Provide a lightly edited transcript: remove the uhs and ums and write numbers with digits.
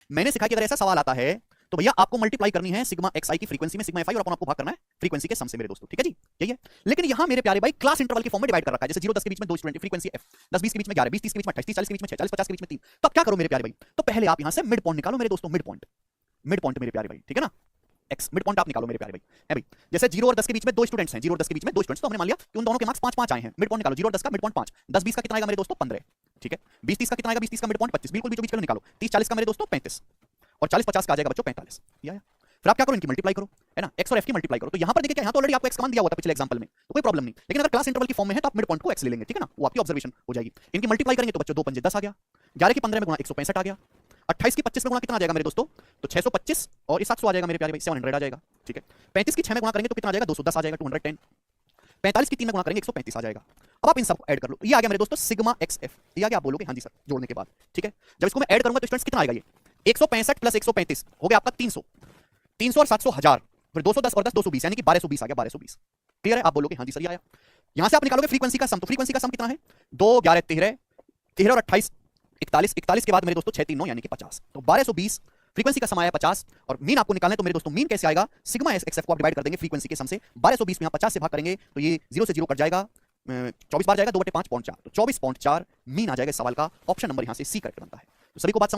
मैंने सिखाया कि अगर ऐसा सवाल आता है तो भैया आपको मल्टीप्लाई करनी है सिग्मा एक्स आई की फ्रीक्वेंसी में सिग्मा एफ आई, और अपन आपको भाग करना है फ्रीक्वेंसी के सम से मेरे दोस्तों, ठीक है जी, यही है। लेकिन यहां मेरे प्यारे भाई क्लास इंटरवल के फॉर्म में डिवाइड कर रखा है, जैसे 0 10 के बीच में 2 स्टूडेंट फ्रीक्वेंसी एफ, 10 20 के बीच में 11, 20 30 के बीच में 28, 30 40 के बीच में 6, 40 50 के बीच में 3। तो अब क्या करो मेरे प्यारे भाई, तो पहले आप यहां से मिड पॉइंट निकालो मेरे दोस्तों, मिड पॉइंट मेरे प्यारे भाई, ठीक है ना, एक्स मिड पॉइंट आप निकालो मेरे प्यारे भाई, है भाई। जैसे 0 और 10 के बीच में 2 स्टूडेंट्स हैं, 0 और 10 के बीच में 2 स्टूडेंट्स, तो हमने मान लिया कि उन दोनों के मार्क्स 5 5 आए हैं, मिड पॉइंट निकालो, 0 और 10 का मिड पॉइंट 5, 10 20 का कितना आएगा मेरे दोस्तों 15, ठीक है। 20 30 का कितना आएगा, 20 30 का मिड पॉइंट 25, बिल्कुल बीचों बीच का निकालो, 30 40 का मेरे दोस्तों 35, और 40 50 का आ जाएगा बच्चों 45, ये आया। फिर आप क्या करो, इनकी मल्टीप्लाई करो, है ना, एक्स और एफ की मल्टीप्लाई करो। तो यहां पर देखिए, यहां तो ऑलरेडी आपको एक्स कमान दिया हुआ था पिछले एग्जांपल में, तो कोई प्रॉब्लम नहीं। लेकिन अगर क्लास इंटरवल की फॉर्म में है तो आप मिड पॉइंट को एक्स ले लेंगे, ठीक है ना, वो आपकी ऑब्जर्वेशन हो जाएगी। इनकी मल्टीप्लाई करेंगे तो बच्चों 2 पंजे 10 आ गया, 11 की 15 में गुणा 165 आ गया, 28 की 25 में गुणा कितना आ जाएगा मेरे दोस्तों, तो 625, और ये 700 आ जाएगा मेरे प्यारे भाई, 700 आ जाएगा, ठीक है। 35 की 6 में गुणा करेंगे तो कितना आ जाएगा, 210 आ जाएगा, 210। 45 की 3 में गुणा करेंगे 135 आ जाएगा। अब आप इन सबको ऐड कर लो, ये आ गया मेरे दोस्तों सिग्मा एक्स एफ, ये आ गया, आप बोलोगे हाँ जी सर जोड़ने के बाद, ठीक है। जब इसको मैं ऐड करूंगा तो स्टूडेंट्स कितना आएगा, ये 165 प्लस 135 हो गया आपका 300, 300 और 700 1000, फिर 210 और 10 220, यानी कि 1220 आ गया, 1220। क्लियर है, आप बोलोगे हाँ जी सर ये आया। यहां से आप निकालोगे फ्रीक्वेंसी का सम, तो फ्रीक्वेंसी का सम कितना है, 2 11 13, 13 और 28 41, 41 के बाद मेरे दोस्तों 6 3 9 यानी कि 50, तो 1220 फ्रीक्वेंसी का सम आया 50। और मीन आपको निकालना है, तो मेरे दोस्तों मीन कैसे आएगा, सिग्मा एक्स एफ को आप डिवाइड कर देंगे फ्रीक्वेंसी के सम से, 1220 में आप 50 से भाग करेंगे तो ये 0 से 0 कट जाएगा, 24 बार जाएगा, 2/5 पॉइंट 4, तो 24.4 मीन आ जाएगा इस सवाल का। ऑप्शन नंबर यहां से सी करेक्ट बनता है। तो सभी को बात समझ में